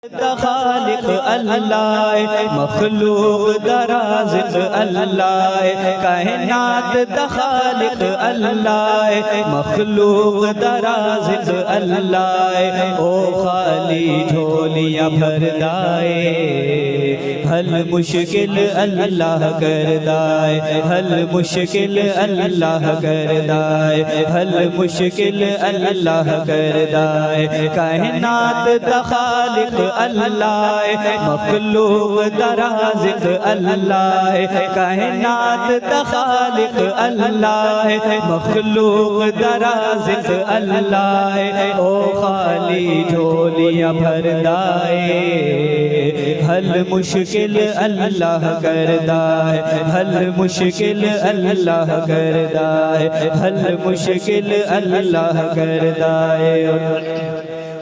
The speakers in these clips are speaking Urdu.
خالق اللہ مخلوق رازق اللہ کائنات خالق اللہ مخلوق رازق اللہ او خالی جھولیاں بھر دائے حل مشکل اللہ کر دائے حل مشکل اللہ کر دائے حل مشکل اللہ کر دائے کائنات خالق اللہ مخلوق رازق اللہ کائنات خالق اللہ مخلوق رازق اللہ او خالی جھولیاں بھر دائے حل مشکل اللہ کر دائے حل مشکل اللہ کر دائے حل مشکل اللہ کر دائے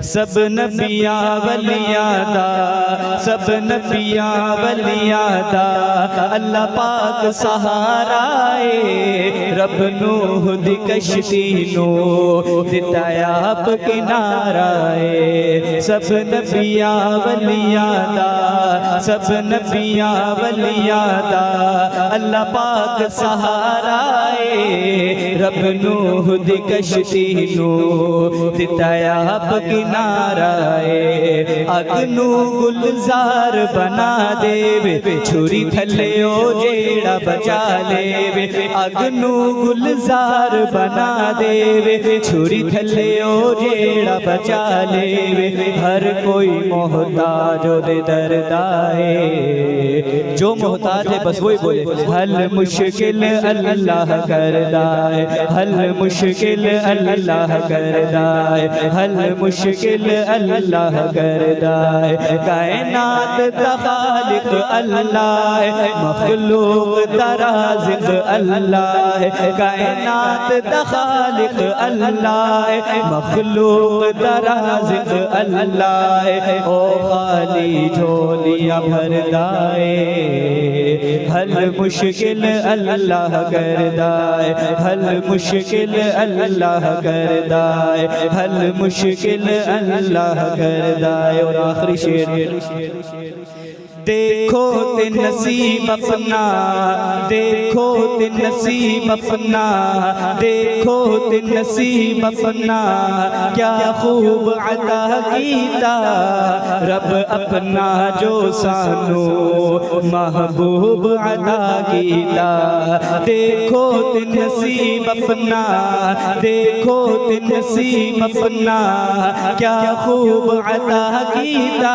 سب نبیاں ولیاں دا سب نبیاں ولیاں دا اللہ پاک سہارا ہے رب نوح دی کشتی نو دتایا آپ کنارہ ہے سب نبیاں ولیاں دا سب نبیاں ولیاں دا اللہ پاک سہارا ہے رب نوح دی کشتی نو دتایا آپ کنارہ نارائے اگنو گلزار بنا دے چھری تھلے او جیڑا بچا لے اگنو گلزار بنا دے چھری تھلے او جیڑا بچا لے ہر کوئی محتاج دے درد آئے جو محتاج ہے بس وہی بولے حل مشکل اللہ کر دائے حل مشکل اللہ کر دائے حل مشکل اللہ کر دائے کائنات خالق اللہ مخلوق رازق اللہ کائنات خالق اللہ مخلوق رازق اللہ او خالی جھولیاں بھر دائے حل مشکل اللہ کر دائے حل مشکل اللہ کر دائے حل مشکل اللہ کر دائے اور آخری شعر دیکھو تے نصیب اپنا دیکھو تے نصیب اپنا دیکھو تے نصیب اپنا کیا خوب عطا کیتا رب اپنا جو سانو محبوب عطا کیتا دیکھو تے نصیب اپنا دیکھو تے نصیب اپنا کیا خوب عطا کیتا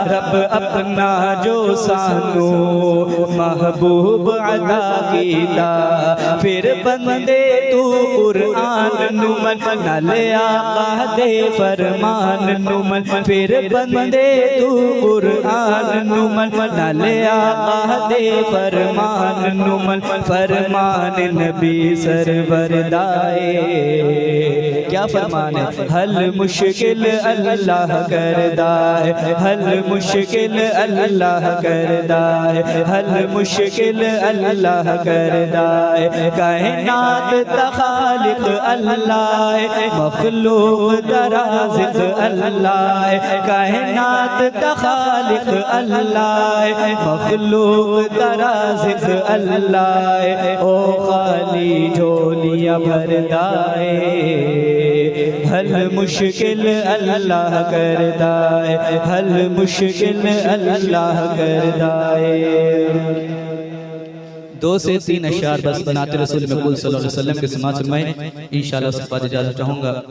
رب اپنا جو سانو محبوب عطا کیتا پھر بندے تو قرآن نمن نلے آقا دے فرمان نمن پھر بندے تو قرآن نمن نلے آقا دے فرمان نمن فرمان نبی سرور دائے کیا فرمان ہے حل مشکل اللہ کر دائے حل مشکل اللہ کر دائے حل مشکل اللہ کر دائے کائنات خالق اللہ مخلوق رازق اللہ کائنات خالق اللہ مخلوق رازق اللہ او خالی جھولیاں بھر دائے حل مشکل اللہ کر دائے حل مشکل اللہ کر دائے 2 سے 3 اشعار بس بناتے رسول مقبول صلی اللہ علیہ وسلم کے سماعت فرمائیں انشاءاللہ اس کے بعد اجازت چاہوں گا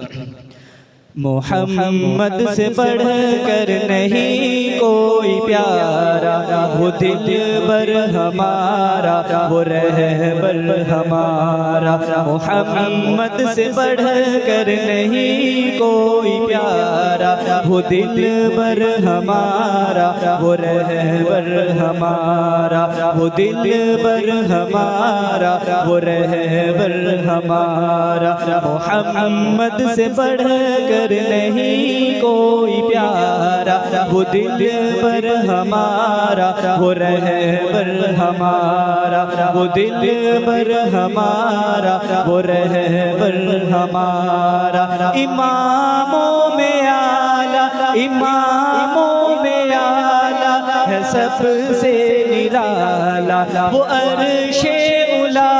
محمد سے بڑھ کر نہیں کوئی پیارا وہ دلبر ہمارا وہ رہبر ہمارا محمد سے بڑھ کر نہیں کوئی پیارا وہ دلبر ہمارا وہ رہبر ہمارا وہ دلبر ہمارا وہ رہبر ہمارا محمد سے بڑھ کر نہیں کوئی پیارا وہ دلبر ہمارا وہ رہبر ہمارا وہ دلبر ہمارا وہ رہبر ہمارا اماموں میں اعلیٰ اماموں سب سے نرالا، وہ عرش اولا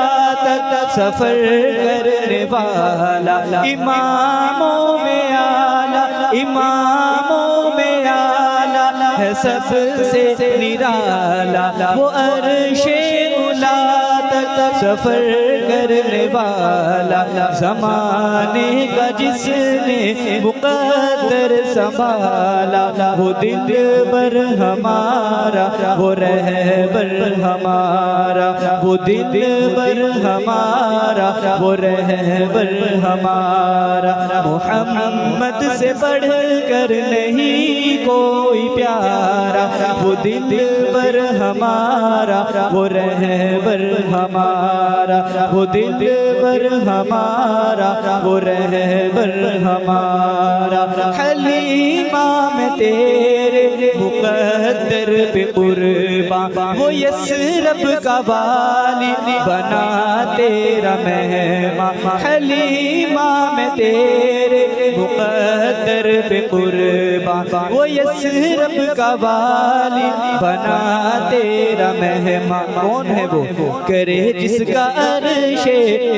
تک سفر کرنے والا، اماموں میں آلہ، اماموں میں آلہ ہے سب سے نرالا، وہ عرش اولا تک سفر کرنے والا، زمانے کا جس نے مقدر سنبھالا، وہ دلبر ہمارا، وہ رہبر ہمارا، وہ دلبر ہمارا، وہ رہبر ہمارا، محمد سے بڑھ کر نہیں کوئی پیارا، وہ دلبر ہمارا، وہ رہبر ہمارا، وہ دلبر ہمارا، وہ رہبر ہمارا، حلیمہ میں تیرے مقدر پہ قرباں، وہ یثرب کا والی بنا تیرا مہمان، حلیمہ میں تیرے مقدر پہ قرباں، وہ یثرب کا والی بنا تیرا مہمان، کون ہے وہ؟ کرے جس کا عرش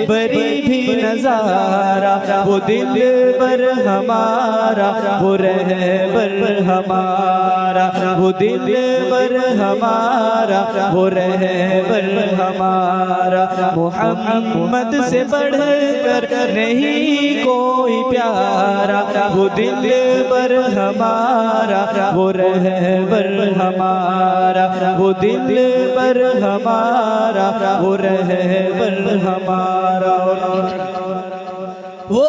بری بھی نظارہ، وہ دلبر ہمارا، وہ رہبر ہمارا، وہ دلبر ہمارا، وہ رہبر ہمارا، محمد سے بڑھ کر نہیں کوئی پیارا، وہ دلبر ہمارا، وہ رہبر ہمارا، وہ دلبر ہمارا، وہ رہبر ہمارا، وہ